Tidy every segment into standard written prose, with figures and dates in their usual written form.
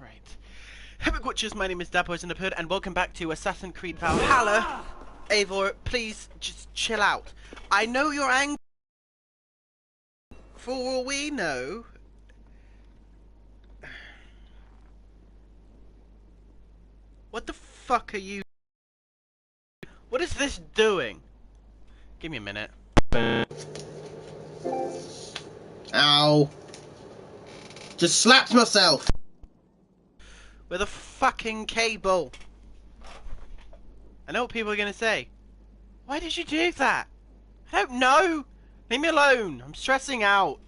Right. Hello watchers, my name is Dabboys in the Hood and welcome back to Assassin's Creed Valhalla. Eivor, please just chill out. I know you're angry. For all we know... What the fuck are you... What is this doing? Give me a minute. Ow. Just slapped myself. With a fucking cable. I know what people are going to say. Why did you do that? I don't know. Leave me alone. I'm stressing out.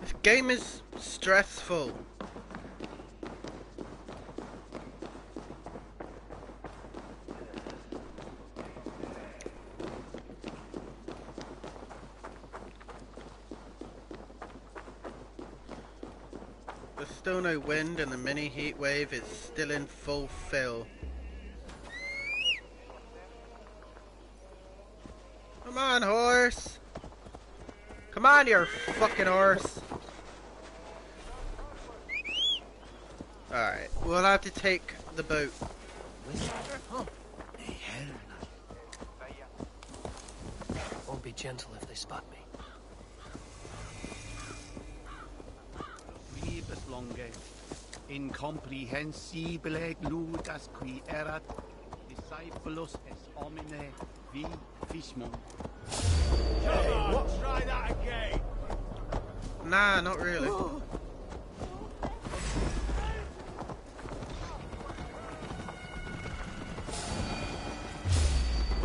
This game is stressful. There's still no wind and the mini heat wave is still in full fill. Come on, horse! Come on, you fucking horse! Alright, we'll have to take the boat. Won't be gentle if they spot me. Vivas longe, incomprehensibile gludas qui erat, discipulus es homine vi fishmon. Hey, what? Try that again. Nah, not really.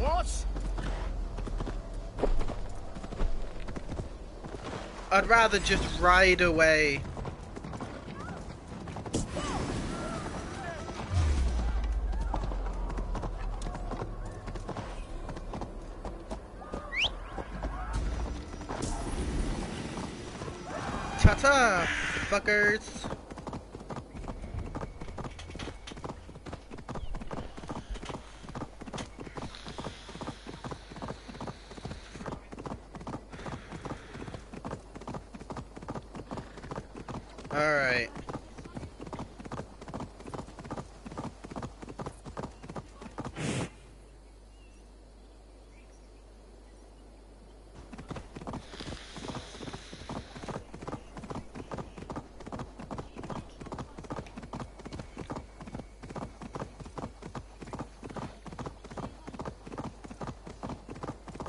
What? I'd rather just ride away. Ta-ta, fuckers. Alright.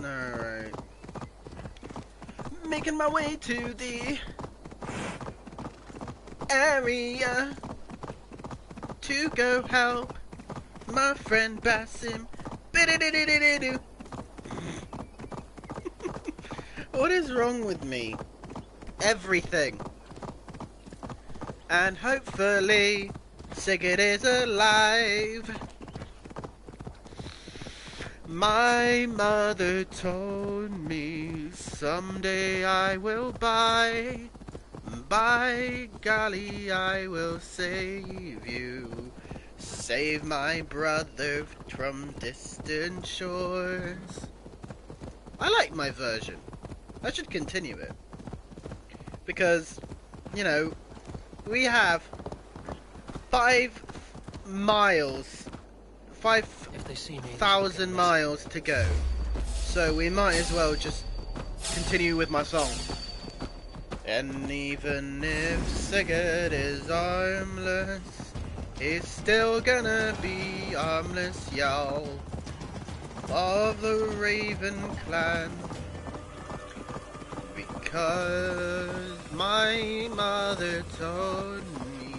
Alright. Making my way to the area to go help my friend Basim. Bididididididoo. What is wrong with me? Everything. And hopefully Sigurd is alive. My mother told me someday I will buy. By golly, I will save you. Save my brother from distant shores. I like my version. I should continue it. Because, you know, we have 5 miles. 5,000 miles to go. So we might as well just continue with my song. And even if Sigurd is armless, he's still gonna be armless, y'all. Of the Raven clan. Because my mother told me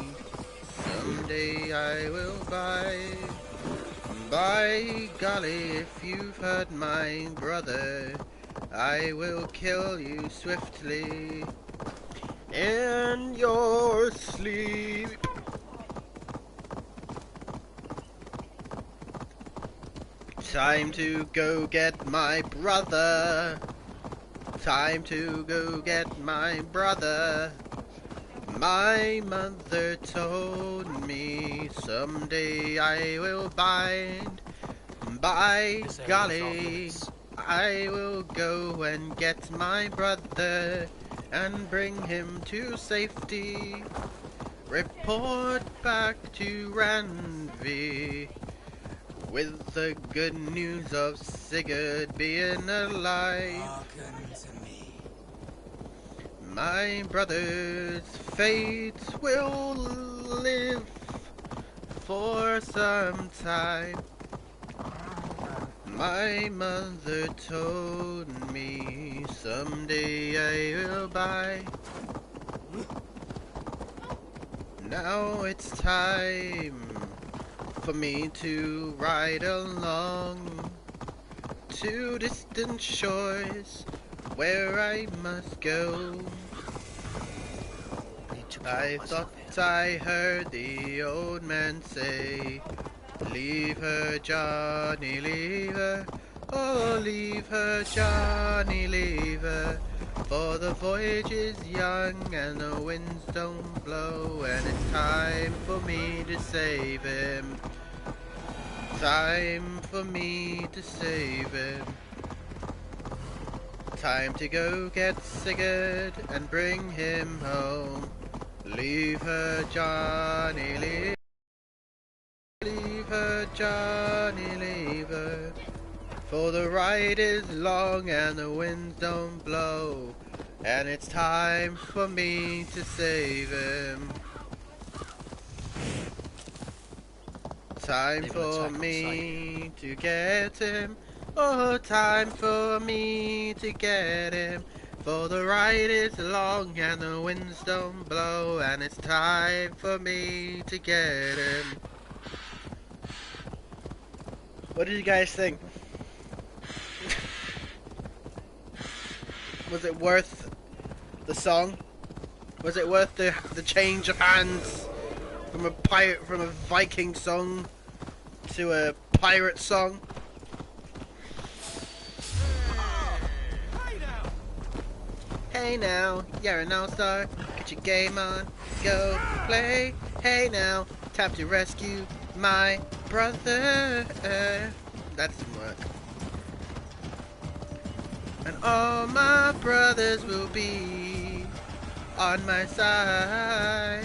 someday I will buy. By golly, if you've hurt my brother, I will kill you swiftly. In your sleep. Time to go get my brother. Time to go get my brother. My mother told me someday I will bind. By This area's off golly, limits. I will go and get my brother and bring him to safety. Report back to Ranvi with the good news of Sigurd being alive. Hearken to me. My brother's fate will live for some time. My mother told me someday I will buy. Now it's time for me to ride along to distant shores where I must go. Need to I kill myself thought here. I heard the old man say, leave her, Johnny, leave her. Oh, leave her, Johnny, leave her. For the voyage is young and the winds don't blow, and it's time for me to save him. Time for me to save him. Time to go get Sigurd and bring him home. Leave her, Johnny, leave her, Johnny, leave her. For the ride is long and the winds don't blow, and it's time for me to save him. Time They will for attack on me to get him. Oh, time for me to get him. For the ride is long and the winds don't blow, and it's time for me to get him. What did you guys think? Was it worth the song? Was it worth the change of hands from a Viking song to a pirate song? Hey now, you're an all-star. Get your game on, go play. Hey now, time to rescue my brother. That doesn't work. And all my brothers will be on my side.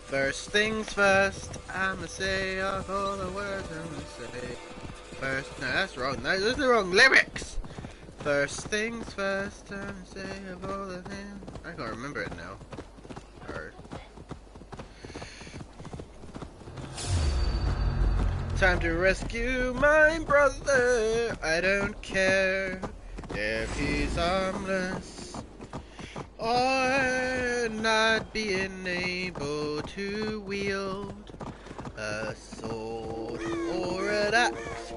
First things first, I'ma say all the words I'ma say. First, no, that's wrong. No, those are the wrong lyrics. First things first, I'ma say of all the things. I can't remember it now. Or... Time to rescue my brother. I don't care if he's armless or not being able to wield a sword or an axe.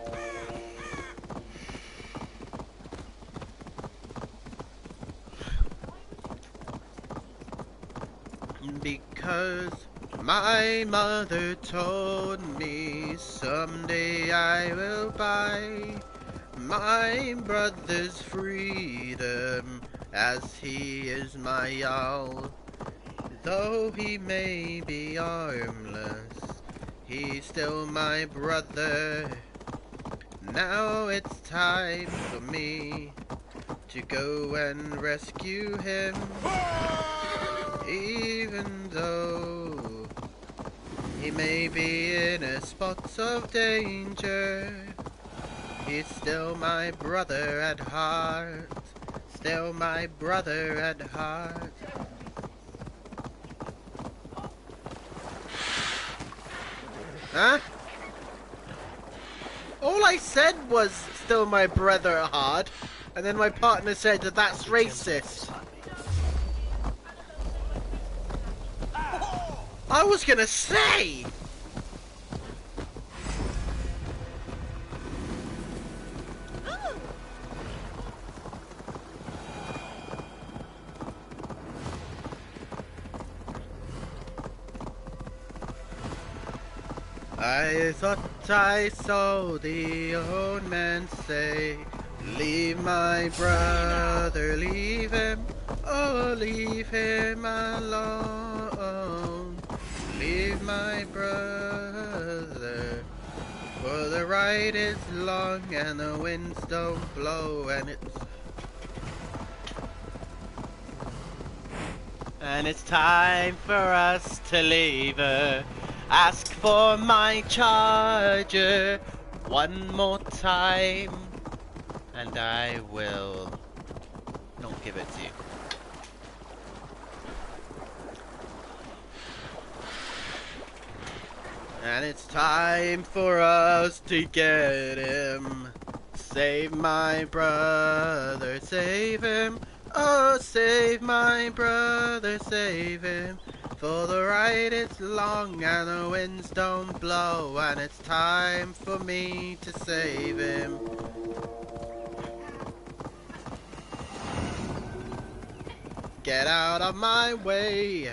Because my mother told me someday I will buy my brother's freedom, as he is my all. Though he may be armless, he's still my brother. Now it's time for me to go and rescue him. Even though he may be in a spot of danger, he's still my brother at heart. Still my brother at heart. Huh? All I said was still my brother at heart, and then my partner said that that's racist. I was gonna say! I thought I saw the old man say, leave my brother, leave him, oh leave him alone. Leave my brother, for the ride is long and the winds don't blow and it's time for us to leave her. Ask for my charger one more time, and I will not give it to you. And it's time for us to get him. Save my brother, save him. Oh, save my brother, save him. For the ride is long and the winds don't blow, and it's time for me to save him. Get out of my way.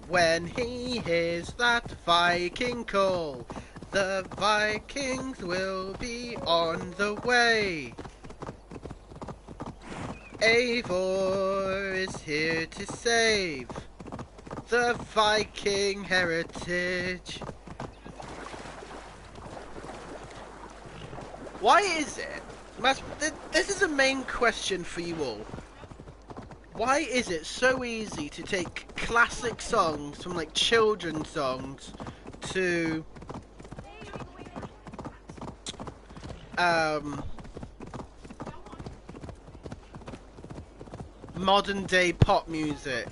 When he hears that Viking call, the Vikings will be on the way. Eivor is here to save the Viking heritage. Why is it? This is a main question for you all. Why is it so easy to take classic songs from like children's songs to modern day pop music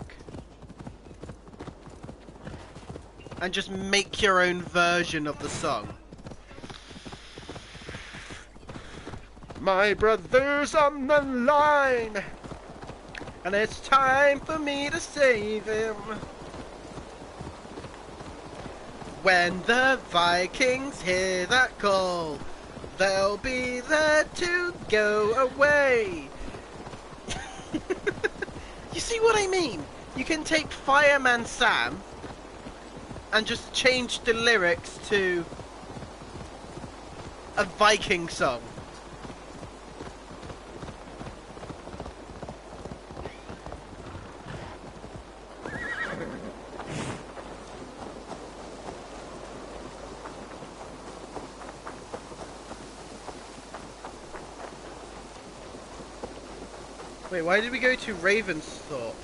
and just make your own version of the song? My brother's on the line, and it's time for me to save him. When the Vikings hear that call, they'll be there to go away. You see what I mean? You can take Fireman Sam and just change the lyrics to a Viking song. Wait, why did we go to Ravensthorpe?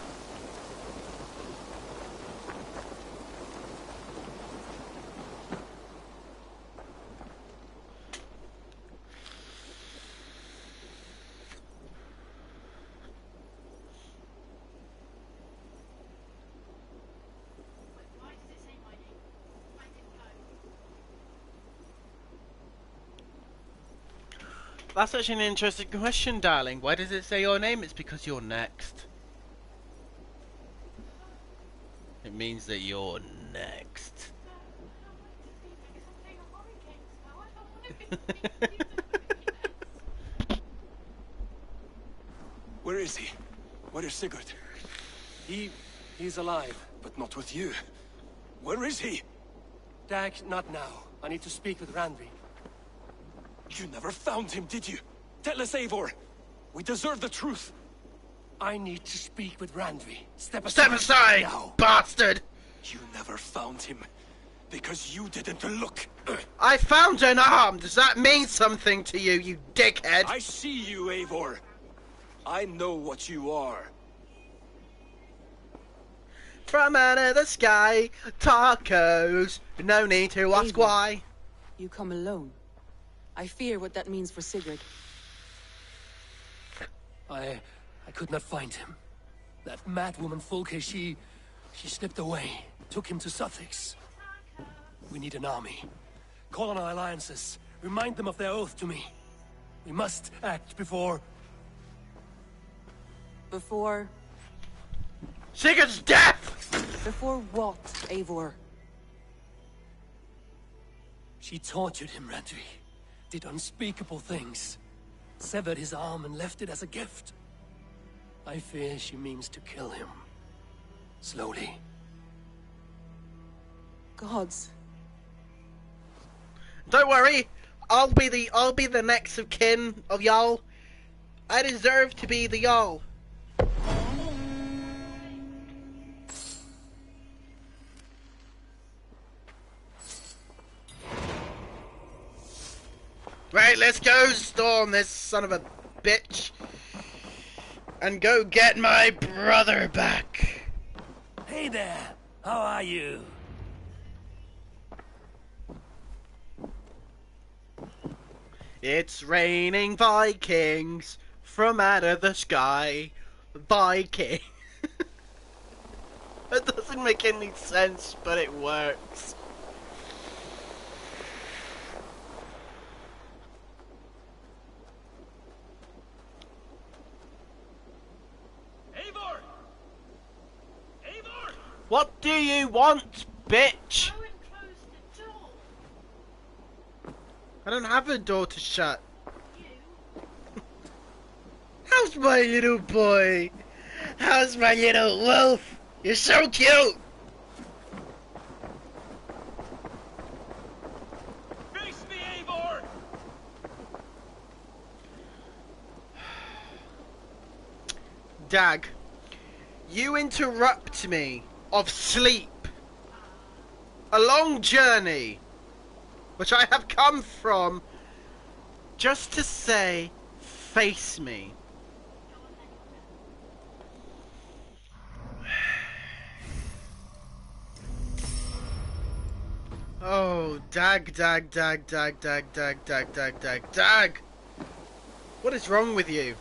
That's actually an interesting question, darling. Why does it say your name? It's because you're next. It means that you're next. Where is he? Where is Sigurd? He's alive, but not with you. Where is he? Dag, not now. I need to speak with Randvi. You never found him, did you? Tell us, Eivor. We deserve the truth. I need to speak with Randvi. Step aside! Step aside, now. bastard! You never found him, because you didn't look. I found an arm! Does that mean something to you, you dickhead? I see you, Eivor. I know what you are. From out of the sky, tacos. No need to ask Eivor. why. You come alone. I fear what that means for Sigurd. I could not find him. That mad woman Folke, she slipped away. Took him to Sussex. We need an army. Call on our alliances. Remind them of their oath to me. We must act before... Before... Sigurd's death! Before what, Eivor? She tortured him, Randvi. Did unspeakable things. Severed his arm and left it as a gift. I fear she means to kill him. Slowly. Gods. Don't worry, I'll be the next of kin of y'all. I deserve to be the y'all. Right, let's go storm this son of a bitch and go get my brother back. Hey there, how are you? It's raining Vikings from out of the sky. Viking. That doesn't make any sense, but it works. Eivor! Eivor! What do you want, bitch? Go and close the door. I don't have a door to shut. You. How's my little boy? How's my little wolf? You're so cute! Face me, Eivor! Dag, you interrupt me of sleep. A long journey, which I have come from, just to say, face me. Oh, dag. What is wrong with you?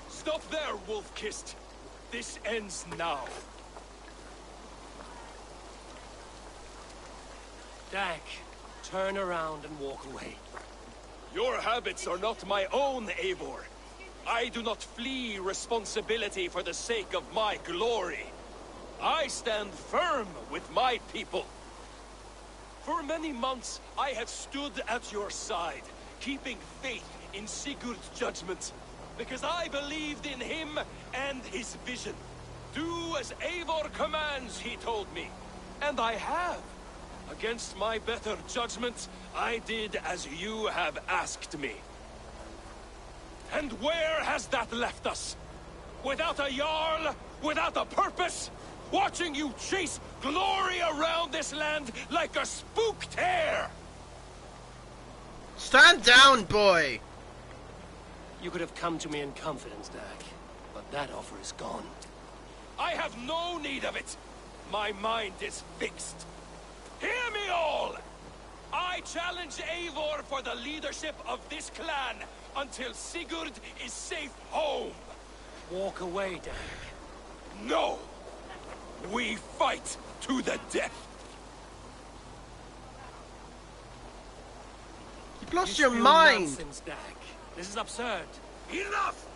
Stop there, Wolf-Kissed. This ends now. Dag, turn around and walk away. Your habits are not my own, Eivor. I do not flee responsibility for the sake of my glory. I stand firm with my people. For many months, I have stood at your side, keeping faith in Sigurd's judgment, because I believed in him and his vision. Do as Eivor commands, he told me. And I have. Against my better judgment, I did as you have asked me. And where has that left us? Without a Jarl, without a purpose, watching you chase glory around this land like a spooked hare! Stand down, boy! You could have come to me in confidence, Dag, but that offer is gone. I have no need of it! My mind is fixed. Hear me all! I challenge Eivor for the leadership of this clan until Sigurd is safe home. Walk away, Dag. No! We fight to the death! You've lost your mind! Nonsense, Dag. This is absurd. Enough!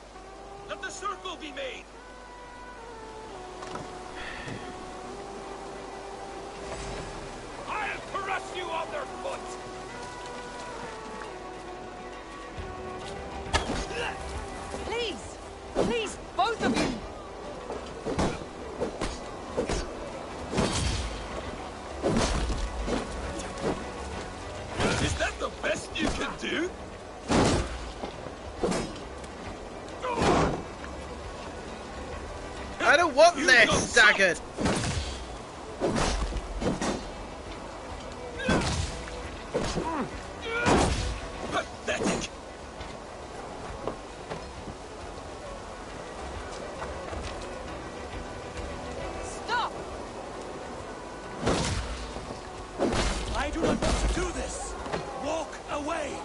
Let the circle be made! I'll crush you underfoot! Please! Please, both of you! Is that the best you can do? I don't want You this, don't staggered! Pathetic! Stop! I do not want to do this! Walk away!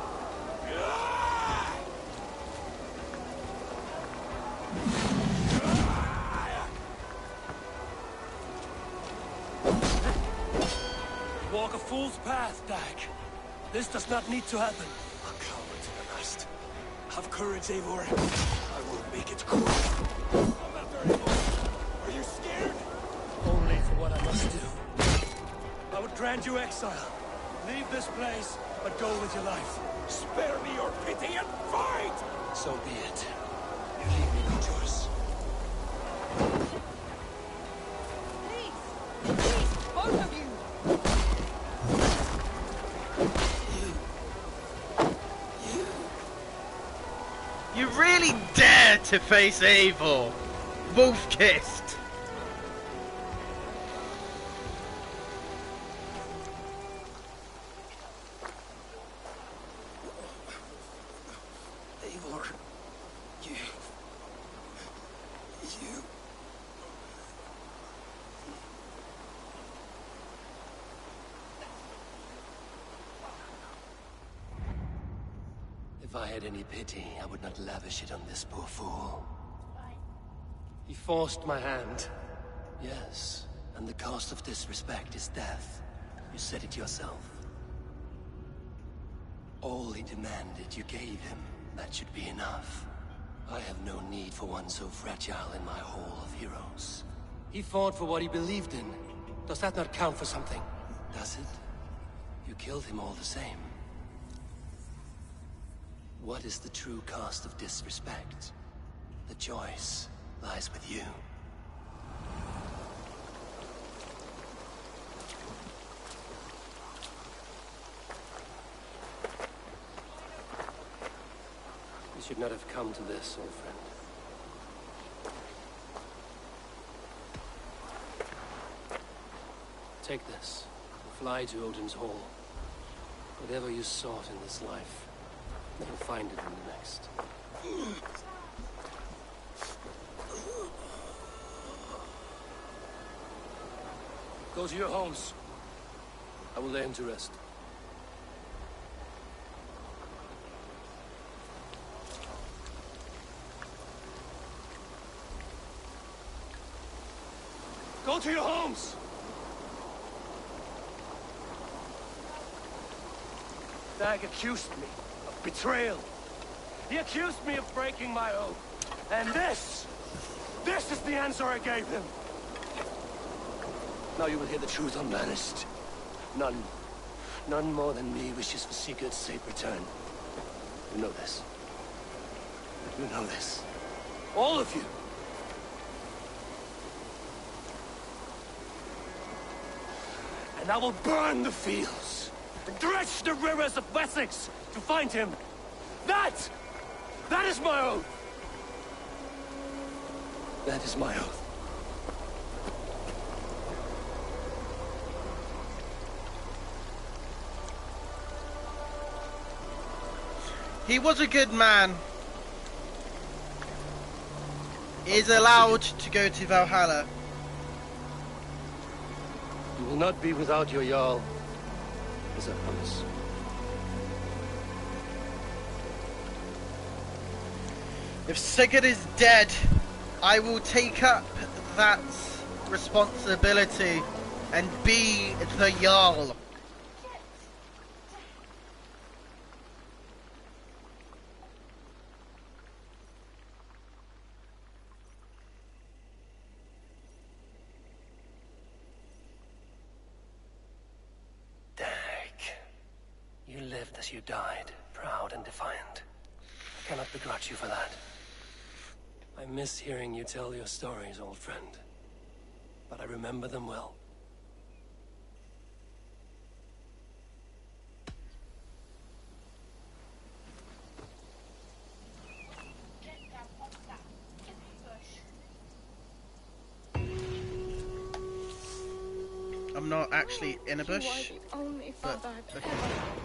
Walk a fool's path, Dag. This does not need to happen. A coward to the last. Have courage, Eivor. I will make it quick. Come after Eivor. Are you scared? Only for what I must do. I would grant you exile. Leave this place, but go with your life. Spare me your pity and fight! So be it. You leave me no choice. Please! Please, Both of you! You really dare to face Eivor! Wolf-kissed! Eivor, you... If I had any pity, I would not lavish it on this poor fool. He forced my hand. Yes, and the cost of disrespect is death. You said it yourself. All he demanded, you gave him. That should be enough. I have no need for one so fragile in my hall of heroes. He fought for what he believed in. Does that not count for something? Does it? You killed him all the same. What is the true cost of disrespect? The choice lies with you. You should not have come to this, old friend. Take this, and fly to Odin's Hall. Whatever you sought in this life, you'll find it in the next. Go to your homes. I will lay him to rest. Go to your homes! Dag accused me of betrayal. He accused me of breaking my oath. And this is the answer I gave him. Now you will hear the truth unbanished. None more than me wishes for Sigurd's safe return. You know this. You know this. All of you. And I will burn the fields, and dredge the rivers of Wessex to find him. That is my oath. That is my oath. He was a good man. He is allowed to go to Valhalla. You will not be without your Jarl, as I promise. If Sigurd is dead, I will take up that responsibility and be the Jarl. You lived as you died, proud and defiant. I cannot begrudge you for that. I miss hearing you tell your stories, old friend. But I remember them well. I'm not actually in a bush. You are the only father I've okay. ever.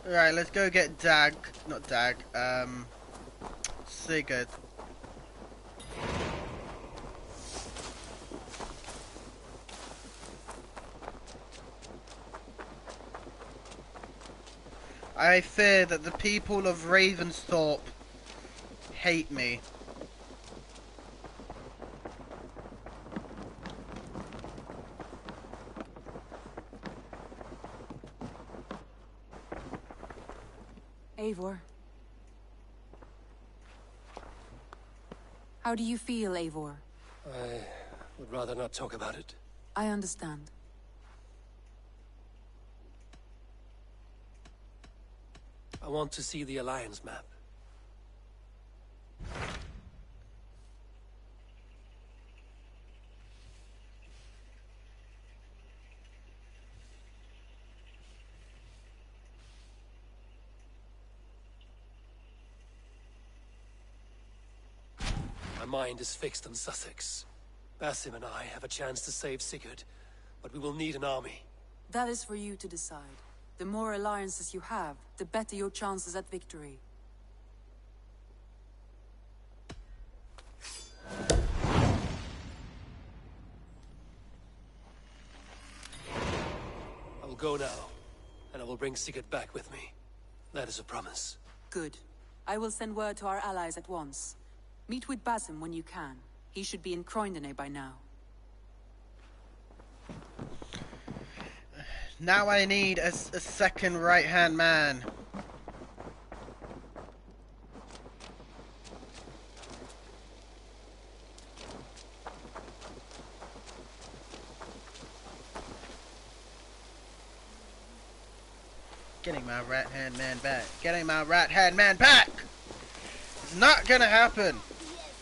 Alright, let's go get Dag. Not Dag, Sigurd. I fear that the people of Ravensthorpe hate me. Eivor. How do you feel, Eivor? I would rather not talk about it. I understand. I want to see the Alliance map. mind is fixed on Sussex. Basim and I have a chance to save Sigurd, but we will need an army. That is for you to decide. The more alliances you have, the better your chances at victory. I will go now, and I will bring Sigurd back with me. That is a promise. Good. I will send word to our allies at once. Meet with Basim when you can. He should be in Croydon by now. Now I need a second right-hand man. Getting my right-hand man back. Getting my right-hand man back! It's not gonna happen. Yes,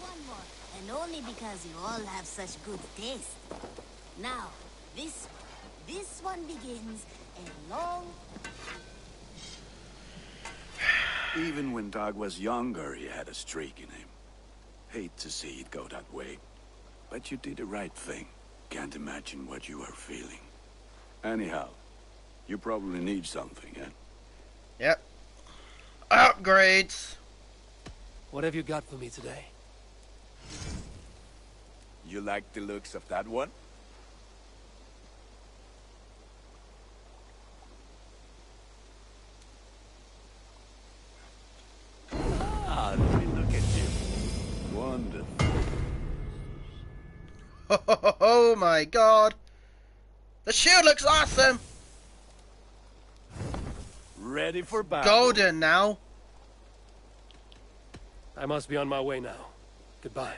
one more. And only because you all have such good taste. Now, this one begins a long... Even when Dag was younger, he had a streak in him. Hate to see it go that way. But you did the right thing. Can't imagine what you are feeling. Anyhow, you probably need something, eh? Yep. Upgrades! What have you got for me today? You like the looks of that one? Ah, let me look at you. Wonderful. Oh my god! The shield looks awesome! Ready for battle. Golden now. I must be on my way now. Goodbye.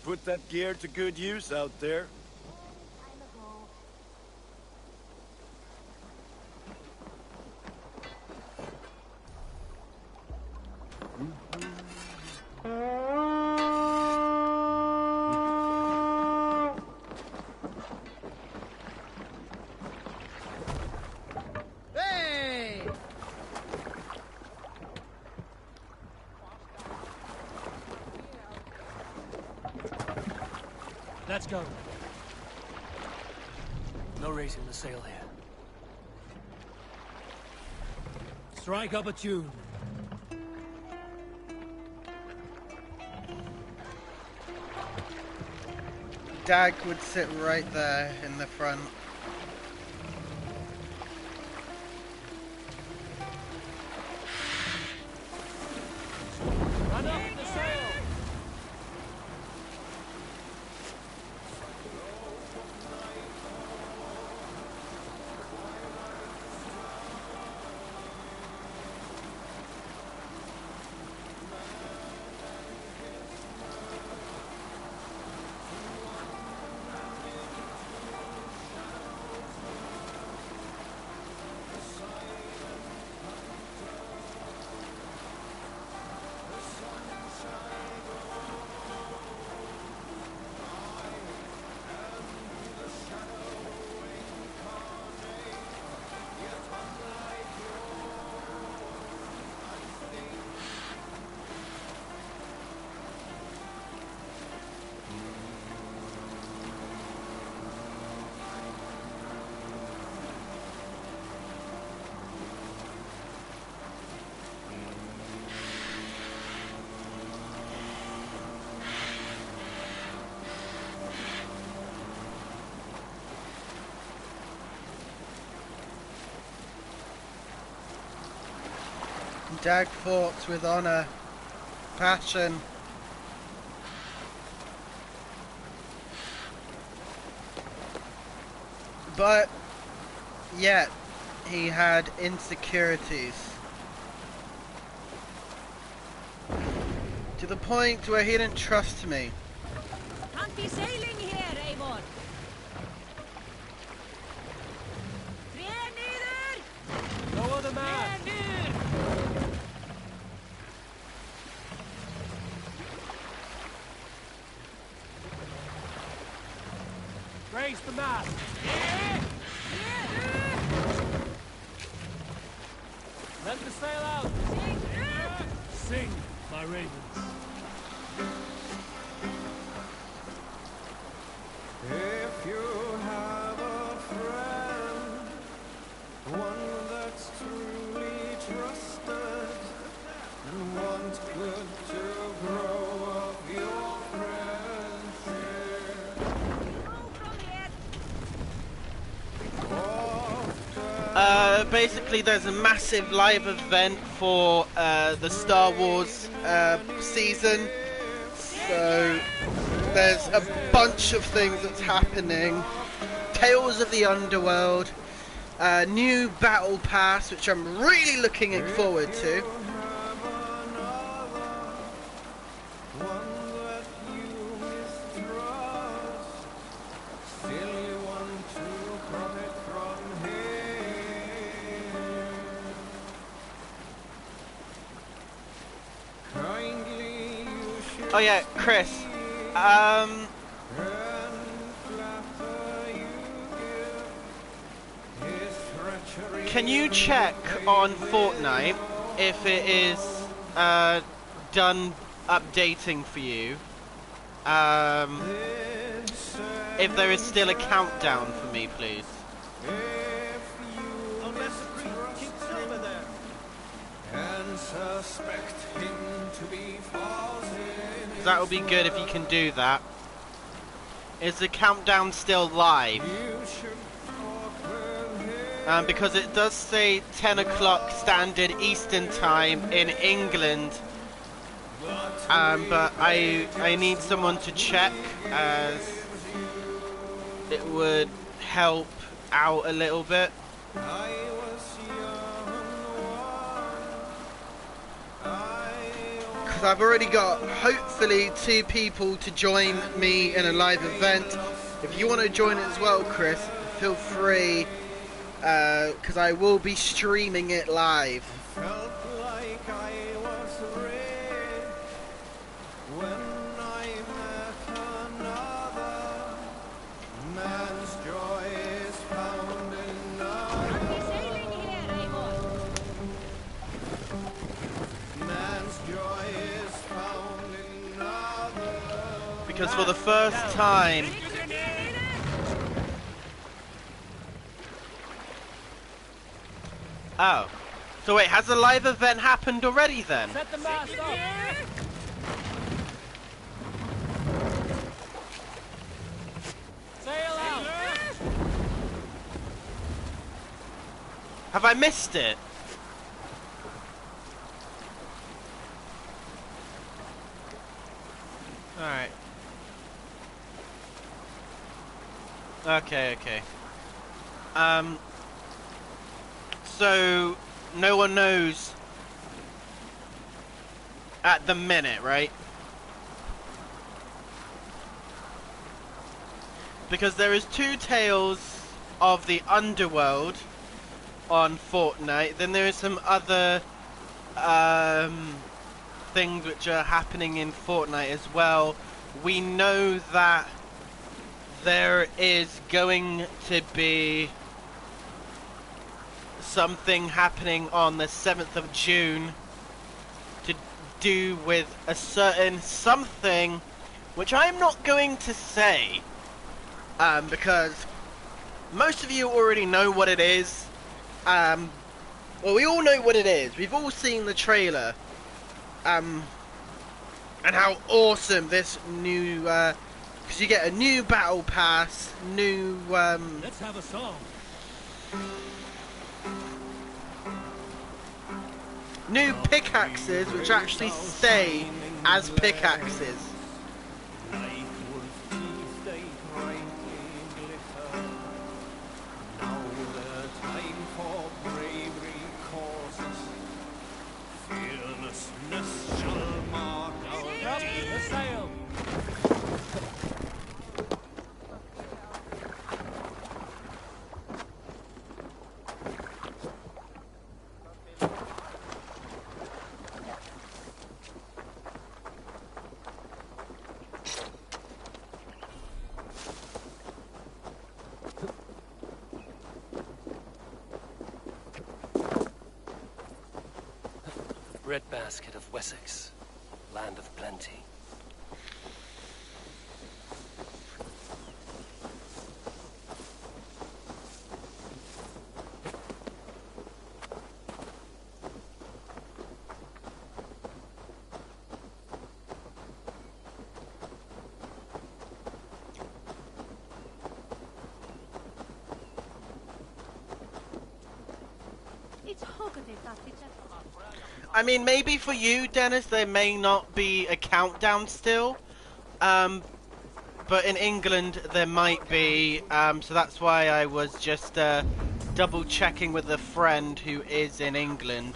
Put that gear to good use out there. Let's go. No raising the sail here. Strike up a tune. Dag would sit right there in the front. Run up the sail! Dag fought with honor, passion. But yet he had insecurities. To the point where he didn't trust me. Can't be sailing here, Eivor. No other man! Raise the mast! Let the sail out! Sing, my ravens. If you have a friend, one that's truly trusted, and want good to grow of your friendship. Basically, there's a massive live event for the Star Wars season. So there's a bunch of things that's happening. Tales of the Underworld, new Battle Pass, which I'm really looking forward to. Oh yeah, Chris. Can you check on Fortnite if it is done updating for you? If there is still a countdown for me, please. That would be good if you can do that. Is the countdown still live? Because it does say 10 o'clock standard Eastern time in England. But I need someone to check, as it would help out a little bit. Because I've already got, hopefully, 2 people to join me in a live event. If you want to join it as well, Chris, feel free, because I will be streaming it live. Because for the first time... Oh. So wait, has the live event happened already then? Set the mast up. Sail out. Have I missed it? Alright. Okay. So no one knows at the minute, right? Because there is 2 Tales of the Underworld on Fortnite. Then there is some other things which are happening in Fortnite as well. We know that there is going to be something happening on the 7th of June to do with a certain something which I'm not going to say, because most of you already know what it is. Well, we all know what it is. We've all seen the trailer, and how awesome this new, because you get a new battle pass, new, Let's have a song. new pickaxes, which actually stay as pickaxes. Bread basket of Wessex, land of plenty. I mean, maybe for you, Dennis, there may not be a countdown still. But in England, there might be. So that's why I was just double checking with a friend who is in England.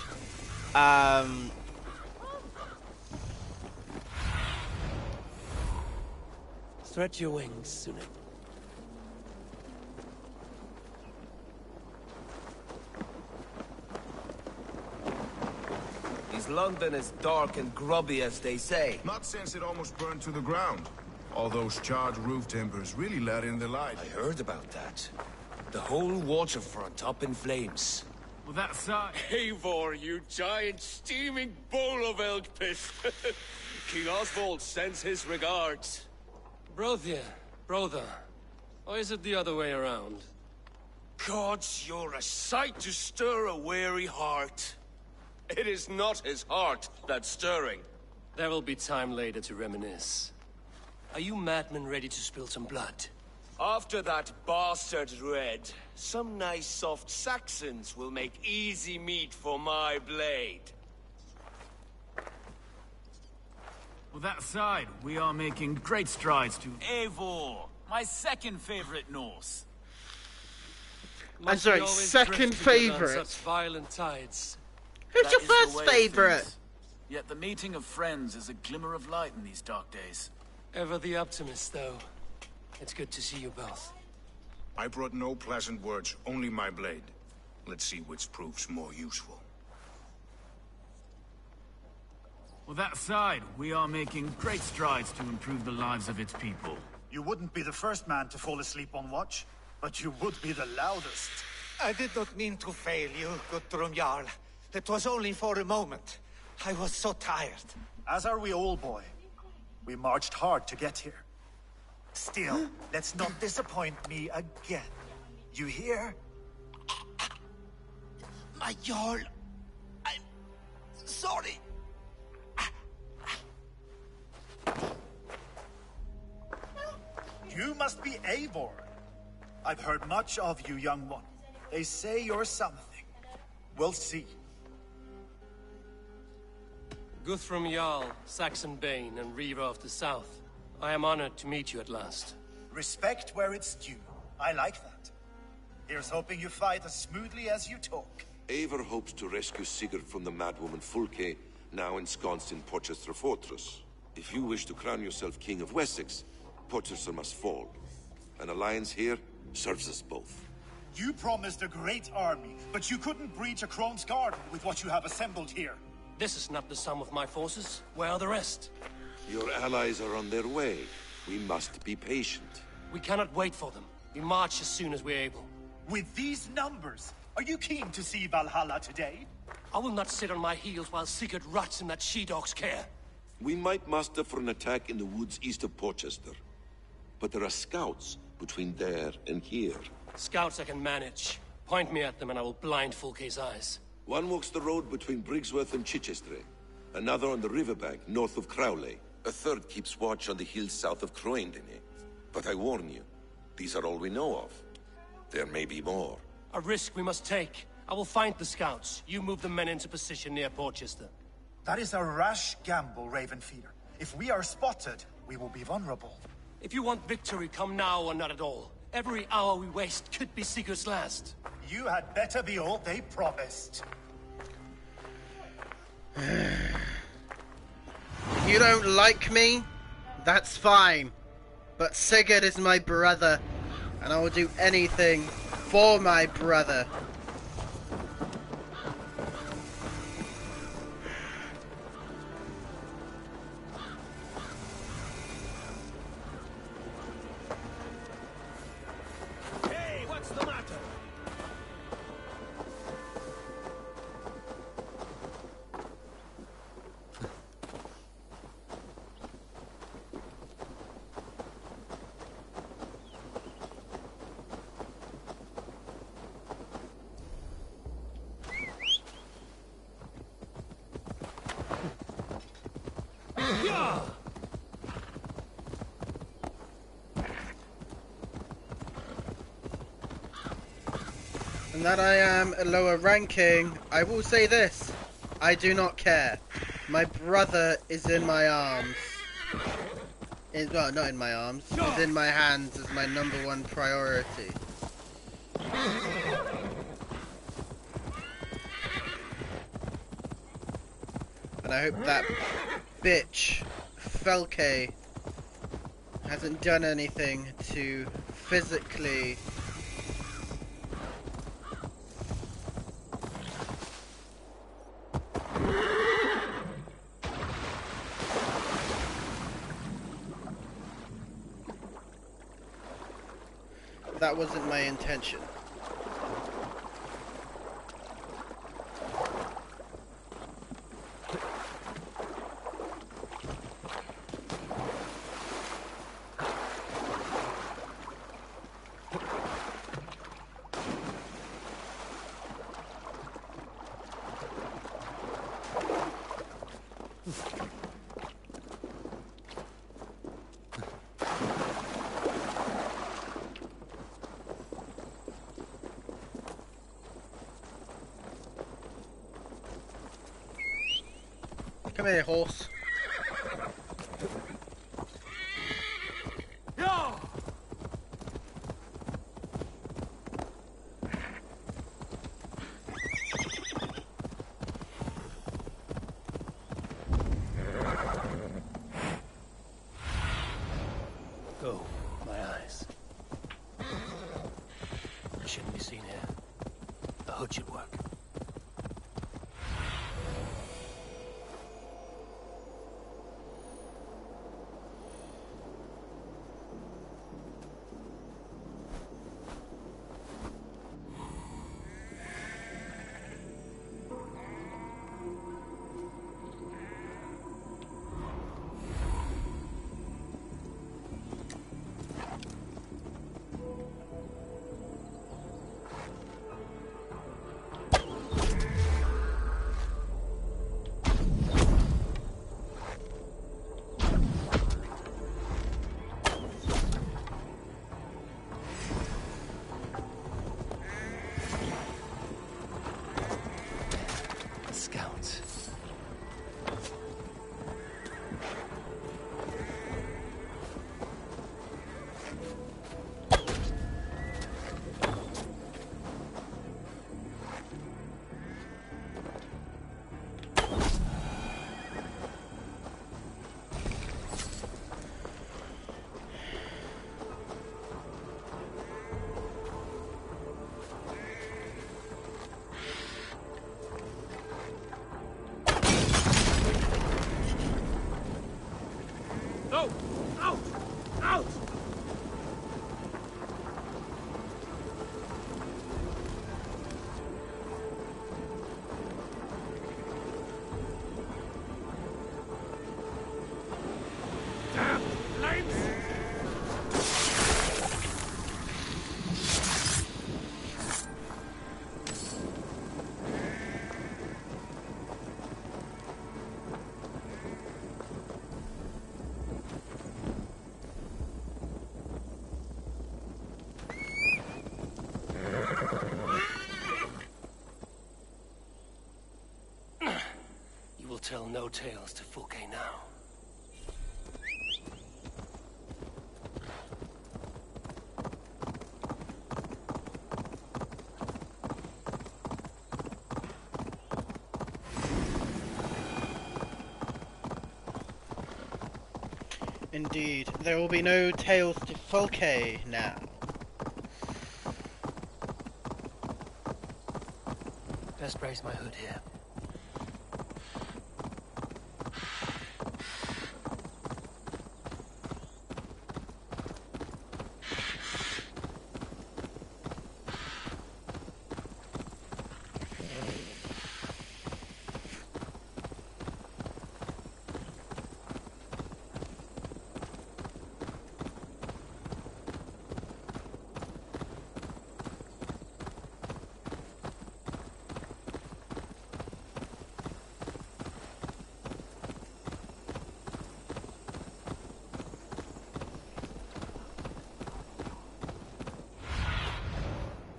Stretch your wings, Sune. Is London as dark and grubby as they say? Not since it almost burned to the ground. All those charred roof timbers really let in the light. I heard about that. The whole waterfront up in flames. Well, that's Eivor, you giant steaming bowl of elk piss. King Oswald sends his regards. Brother. Or is it the other way around? Gods, you're a sight to stir a weary heart. It is not his heart that's stirring. There will be time later to reminisce. Are you madmen ready to spill some blood? After that bastard Red, some nice soft Saxons will make easy meat for my blade. Well, that side, we are making great strides to... Eivor, my second favorite Norse. I'm sorry, second favorite. Such violent tides. Who's your first favorite? Yet the meeting of friends is a glimmer of light in these dark days. Ever the optimist, though. It's good to see you both. I brought no pleasant words, only my blade. Let's see which proves more useful. Well, that side, we are making great strides to improve the lives of its people. You wouldn't be the first man to fall asleep on watch, but you would be the loudest. I did not mean to fail you, Guthrum Jarl. It was only for a moment. I was so tired. As are we all, boy. We marched hard to get here. Still, let's not disappoint me again. You hear? My Jarl, I'm sorry. You must be Eivor. I've heard much of you, young one. They say you're something. We'll see. Guthrum Jarl, Saxon Bane, and Reaver of the South. I am honored to meet you at last. Respect where it's due. I like that. Here's hoping you fight as smoothly as you talk. Eivor hopes to rescue Sigurd from the madwoman Fulke, now ensconced in Porchester Fortress. If you wish to crown yourself King of Wessex, Porchester must fall. An alliance here serves us both. You promised a great army, but you couldn't breach a Crone's Garden with what you have assembled here. This is not the sum of my forces. Where are the rest? Your allies are on their way. We must be patient. We cannot wait for them. We march as soon as we're able. With these numbers, are you keen to see Valhalla today? I will not sit on my heels while Sigurd rots in that she-dog's care. We might muster for an attack in the woods east of Porchester. But there are scouts between there and here. Scouts I can manage. Point me at them and I will blind Fulke's eyes. One walks the road between Briggsworth and Chichester. Another on the riverbank north of Crowley. A third keeps watch on the hills south of Croendene. But I warn you, these are all we know of. There may be more. A risk we must take. I will find the scouts. You move the men into position near Porchester. That is a rash gamble, Ravenfeeder. If we are spotted, we will be vulnerable. If you want victory, come now or not at all. Every hour we waste could be Sigurd's last. You had better be all they promised. You don't like me? That's fine. But Sigurd is my brother, and I will do anything for my brother. Hey, what's the matter? and that I am a lower ranking, I will say this. I do not care. My brother is in my arms. Well, not in my arms. Is in my hands as my #1 priority. And I hope that bitch, Felke, hasn't done anything to physically... That wasn't my intention. Come here, horse. Go, my eyes. I shouldn't be seen here. The hood should work. Scouts. No! Out! Out! Damn! Flames! You will tell no tales to Fulke now. Indeed, there will be no tales to Fulke now. Best brace my hood here.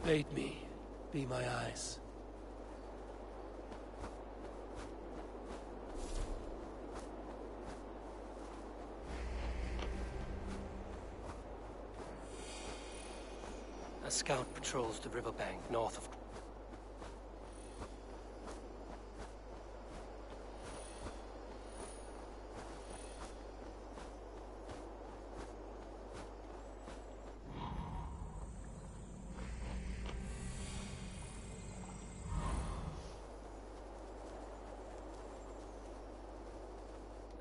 Bade me be my eyes. A scout patrols the riverbank north of...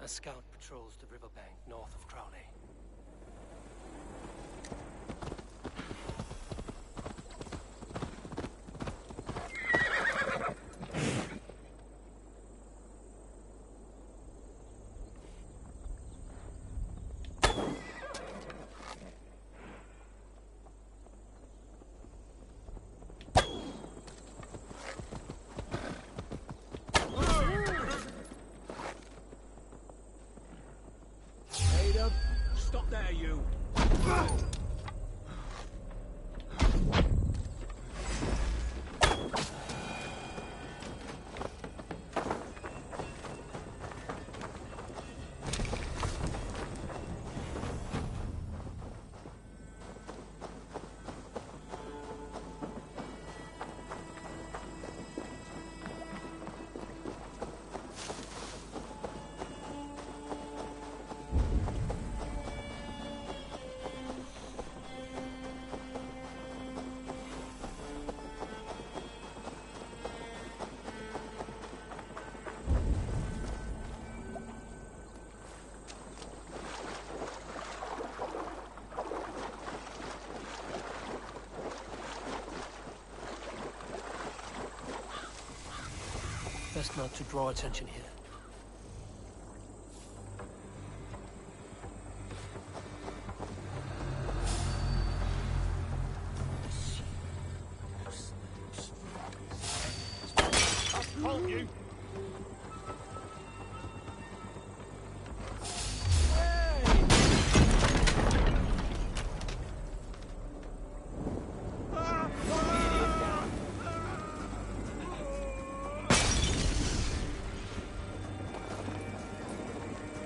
A scout patrols the riverbank north of Crowley. Stop there, you! Best not to draw attention here. Hold you!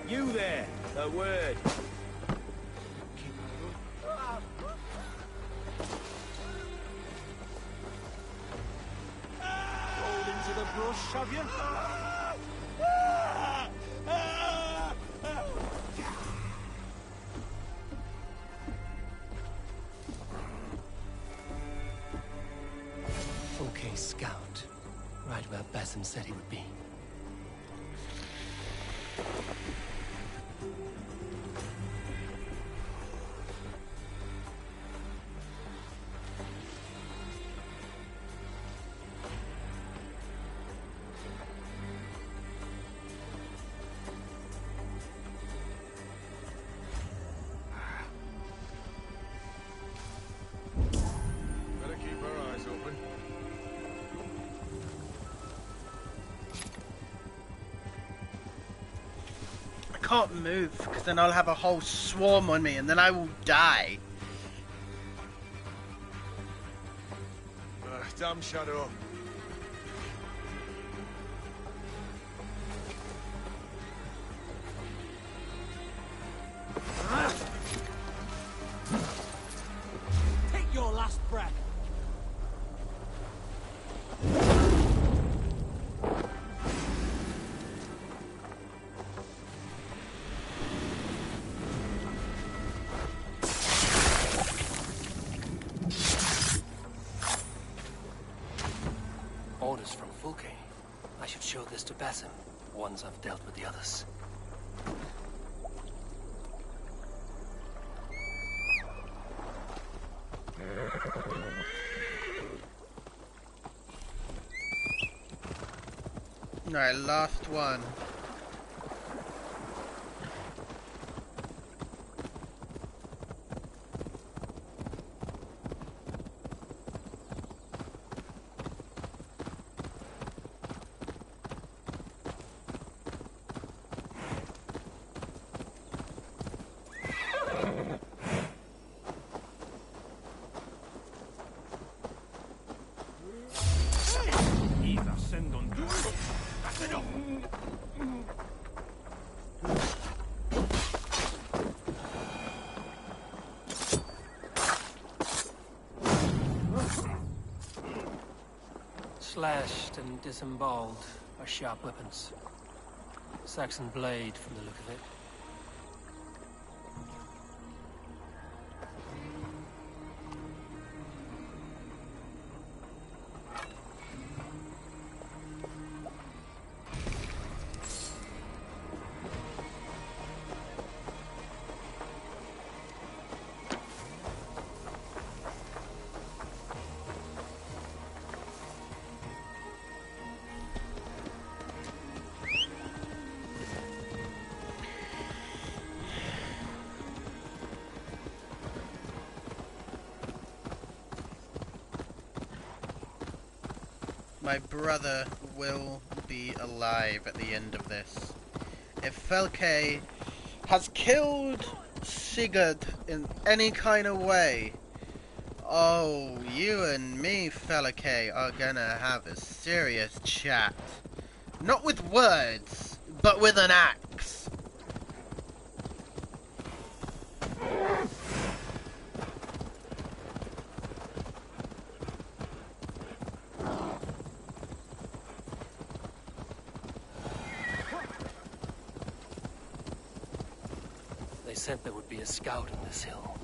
You there, a word. Rolled into the brush, have you? Okay, scout. Right where Basim said he would be. Better keep our eyes open. I can't move, because then I'll have a whole swarm on me, and then I will die. Damn Shadow. Take your last breath! Orders from Fulke. I should show this to Basim, once I've dealt with the others. Alright, last one. Slashed and disemboweled are sharp weapons. Saxon blade from the look of it. My brother will be alive at the end of this. If Felke has killed Sigurd in any kind of way, oh, you and me, Felke, are gonna have a serious chat. Not with words, but with an axe. They said there would be a scout on this hill.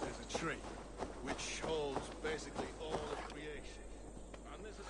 There's a tree, which holds basically all of creation. And there's a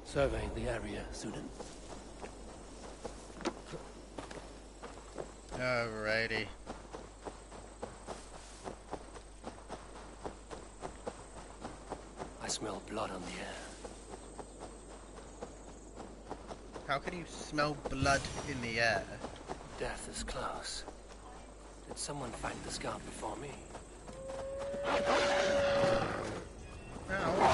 Surveying the area, Sudan. Alrighty. I smell blood on the air. How can you smell blood in the air? Death is close. Did someone find the scout before me? Ow.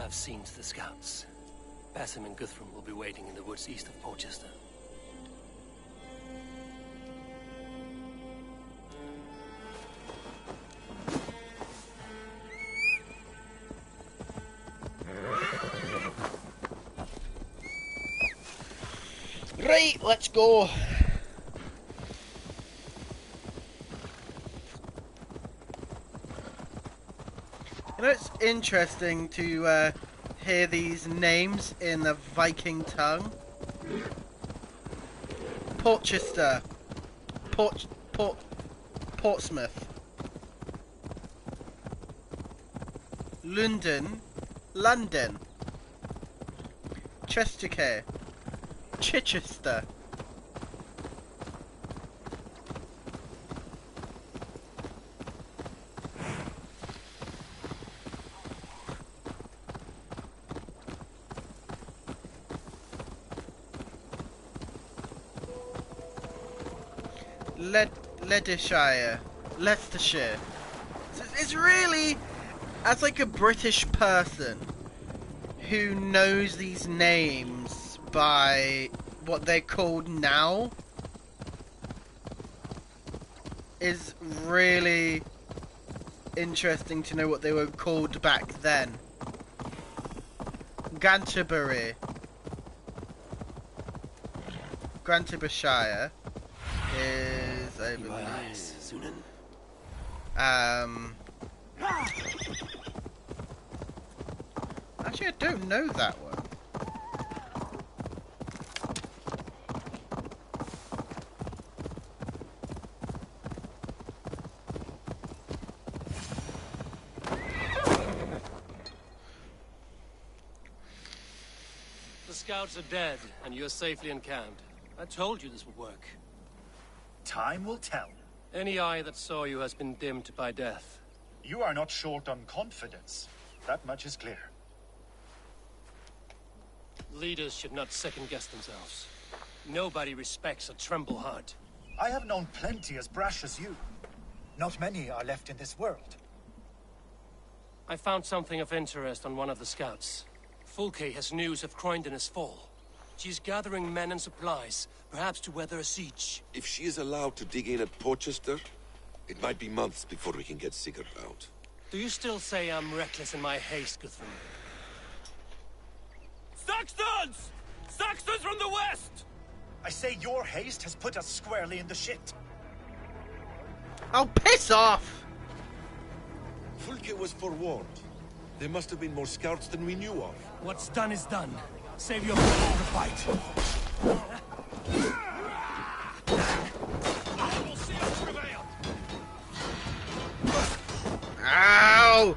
I've seen to the scouts. Basim and Guthrum will be waiting in the woods east of Porchester. Right, let's go. You know, it's interesting to hear these names in the Viking tongue. Porchester, Portsmouth, London, Chestercare, Chichester. Leicestershire. It's really, as like a British person who knows these names by what they're called now, is really interesting to know what they were called back then. Canterbury. Canterburyshire is over there. Actually, I don't know that one. The scouts are dead, and you're safely encamped. I told you this would work. Time will tell. Any eye that saw you has been dimmed by death. You are not short on confidence. That much is clear. Leaders should not second-guess themselves. Nobody respects a tremble heart. I have known plenty as brash as you. Not many are left in this world. I found something of interest on one of the scouts. Fulke has news of Croydon's fall. She's gathering men and supplies, perhaps to weather a siege. If she is allowed to dig in at Porchester, it might be months before we can get Sigurd out. Do you still say I'm reckless in my haste, Guthrum? Saxons! Saxons from the west! I say your haste has put us squarely in the shit. Oh, piss off! Fulke was forewarned. There must have been more scouts than we knew of. What's done is done. Save your blood for the fight. I will see us prevail! Ow!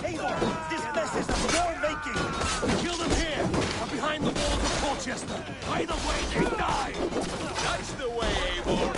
Eivor, this mess is of your making! Kill them here, or behind the walls of Porchester. Either way, they die! That's the way, Eivor!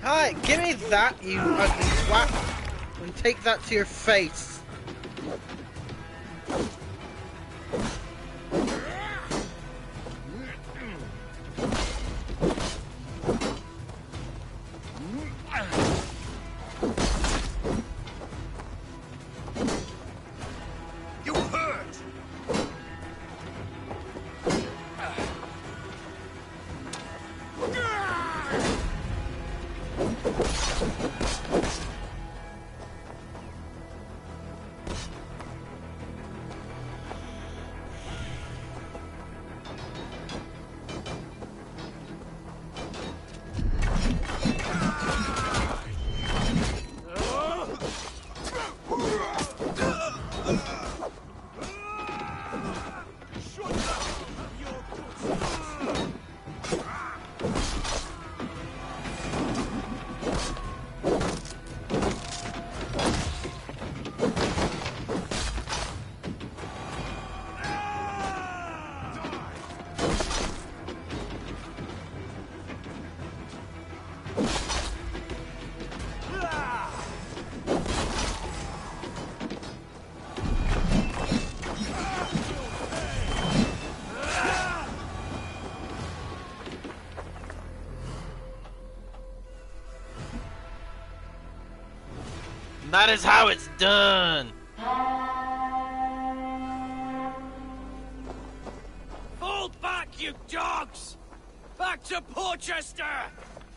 Hi, give me that, you ugly twat, and take that to your face. That is how it's done. Fall back, you dogs! Back to Porchester!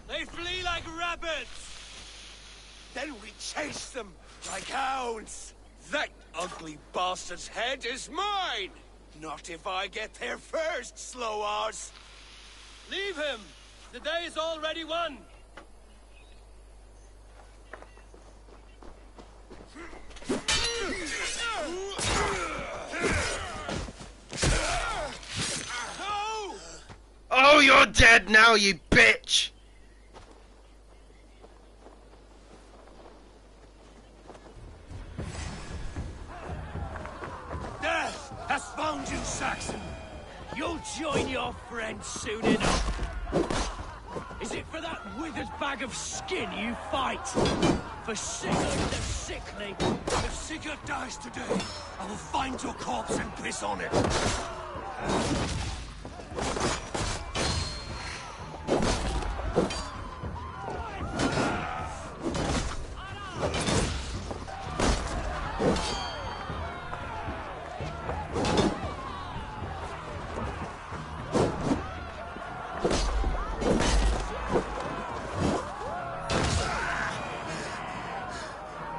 They flee like rabbits! Then we chase them like hounds! That ugly bastard's head is mine! Not if I get there first, slow-arse! Leave him! The day is already won! Oh, you're dead now, you bitch! Death has found you, Saxon! You'll join your friends soon enough! Is it for that withered bag of skin you fight? For Sigurd the Sickly? If Sigurd dies today, I will find your corpse and piss on it!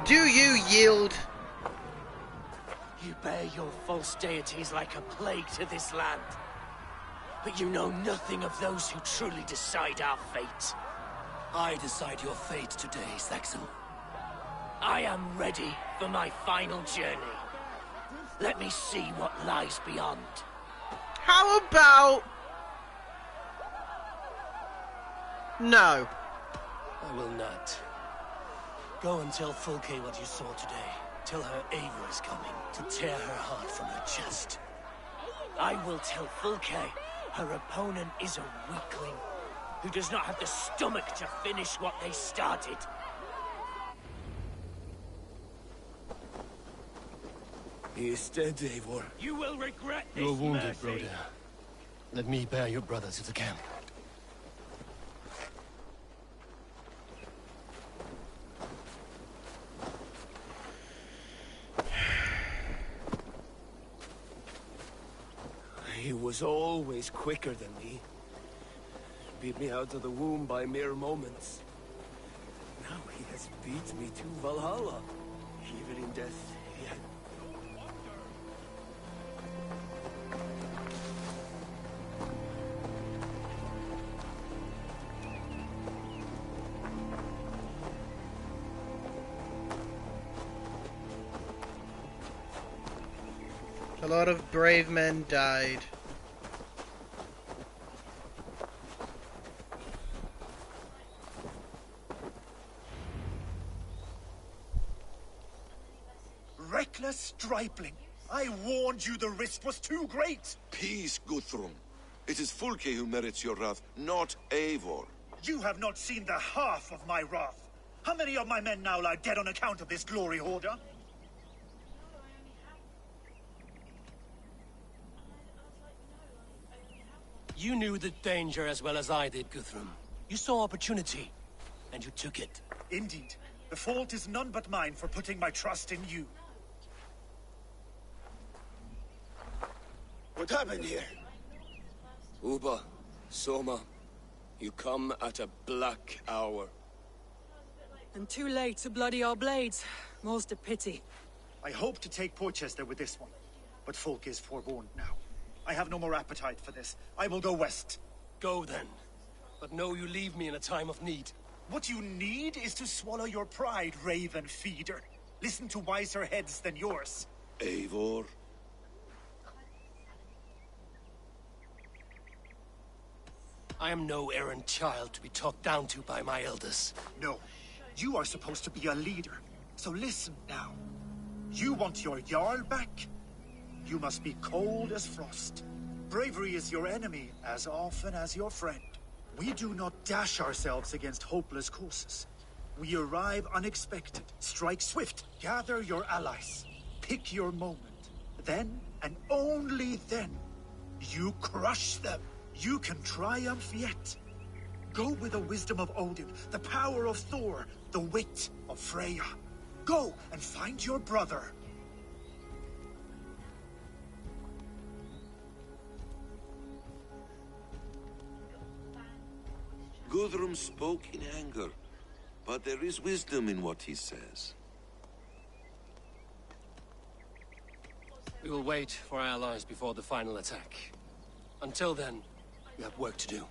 Do you yield? You bear your false deities like a plague to this land. But you know nothing of those who truly decide our fate. I decide your fate today, Saxon. I am ready for my final journey. Let me see what lies beyond. How about... No. I will not. Go and tell Fulke what you saw today. Tell her Eivor is coming to tear her heart from her chest. I will tell Fulke her opponent is a weakling who does not have the stomach to finish what they started. He is dead, Eivor. You will regret this, You're wounded, mercy. Broder. Let me bear your brother to the camp. He was always quicker than me. Beat me out of the womb by mere moments. Now he has beat me to Valhalla. Even in death, he had... A lot of brave men died. Reckless stripling! I warned you the risk was too great! Peace, Guthrum. It is Fulke who merits your wrath, not Eivor. You have not seen the half of my wrath. How many of my men now lie dead on account of this glory hoarder? You knew the danger as well as I did, Guthrum. You saw opportunity, and you took it. Indeed. The fault is none but mine for putting my trust in you. What happened here? Uba, Soma, you come at a black hour. And too late to bloody our blades. More's the pity. I hope to take Porchester with this one, but Folk is forewarned now. I have no more appetite for this. I will go west. Go then. But know you leave me in a time of need. What you need is to swallow your pride, raven feeder. Listen to wiser heads than yours. Eivor? I am no errant child to be talked down to by my elders. No. You are supposed to be a leader. So listen now. You want your Jarl back? You must be cold as frost. Bravery is your enemy as often as your friend. We do not dash ourselves against hopeless courses. We arrive unexpected, strike swift, gather your allies, pick your moment. Then, and only then, you crush them. You can triumph yet. Go with the wisdom of Odin, the power of Thor, the wit of Freya. Go and find your brother. Guthrum spoke in anger, but there is wisdom in what he says. We will wait for our allies before the final attack. Until then, we have work to do.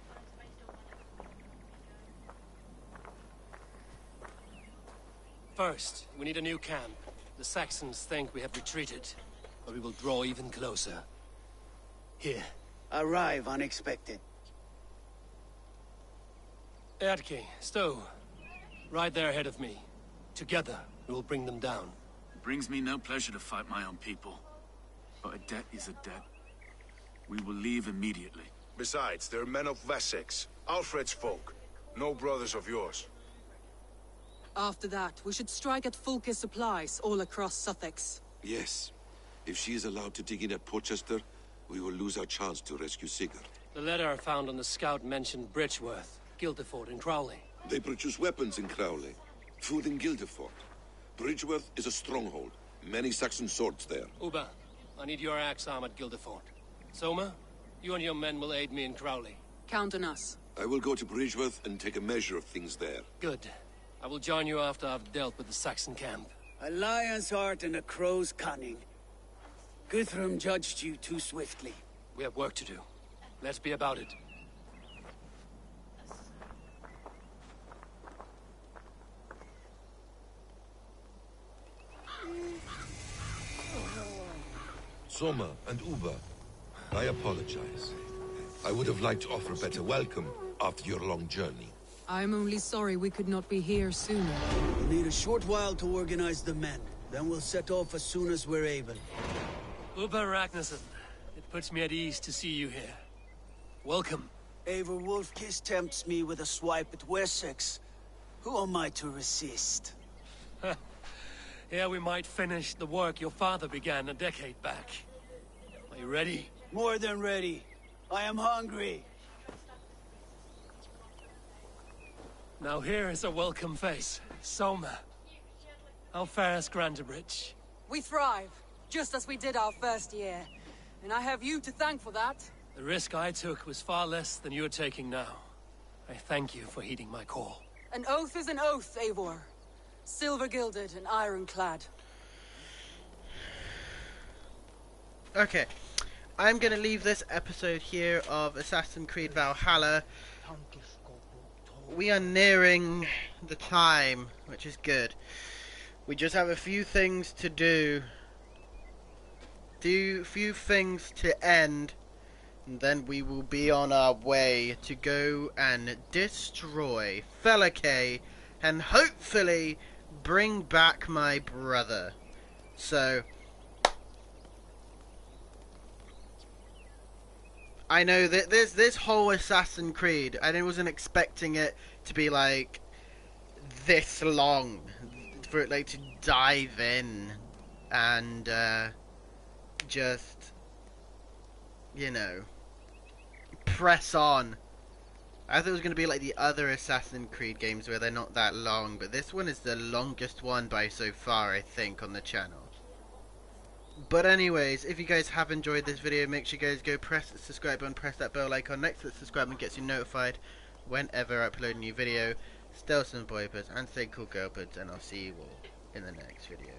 First, we need a new camp. The Saxons think we have retreated, but we will draw even closer. Here. Arrive unexpected. Erke, Stowe, right there ahead of me. Together, we will bring them down. It brings me no pleasure to fight my own people. But a debt is a debt. We will leave immediately. Besides, they're men of Wessex, Alfred's folk. No brothers of yours. After that, we should strike at Fulke's supplies all across Sussex. Yes. If she is allowed to dig in at Portchester, we will lose our chance to rescue Sigurd. The letter found on the scout mentioned Bridgeworth, Guildeford, and Crowley. They produce weapons in Crowley, food in Guildeford. Bridgeworth is a stronghold. Many Saxon swords there. Uba, I need your axe arm at Guildeford. Soma, you and your men will aid me in Crowley. Count on us. I will go to Bridgeworth and take a measure of things there. Good. I will join you after I've dealt with the Saxon camp. A lion's heart and a crow's cunning. Guthrum judged you too swiftly. We have work to do. Let's be about it. Soma and Uba, I apologize. I would have liked to offer a better welcome after your long journey. I'm only sorry we could not be here sooner. We'll need a short while to organize the men. Then we'll set off as soon as we're able. Uba Ragnarsson, it puts me at ease to see you here. Welcome. Eivor Wolfkiss tempts me with a swipe at Wessex. Who am I to resist? Here we might finish the work your father began a decade back. Are you ready? More than ready. I am hungry. Now here is a welcome face. Soma. How fares Grantebridge? We thrive, just as we did our first year. And I have you to thank for that. The risk I took was far less than you're taking now. I thank you for heeding my call. An oath is an oath, Eivor. Silver-gilded and ironclad. Okay, I'm going to leave this episode here of Assassin's Creed Valhalla. We are nearing the time, which is good. We just have a few things to do. Few things to end. And then we will be on our way to go and destroy Valhalla and hopefully bring back my brother. So I know that this whole Assassin's Creed, I wasn't expecting it to be like this long, for it like to dive in and just, you know, press on. I thought it was going to be like the other Assassin's Creed games where they're not that long, but this one is the longest one by so far, I think, on the channel. But anyways, if you guys have enjoyed this video, make sure you guys go press the subscribe button, press that bell icon next to the subscribe button, gets you notified whenever I upload a new video. Still some boy buds and stay cool girl buds, and I'll see you all in the next video.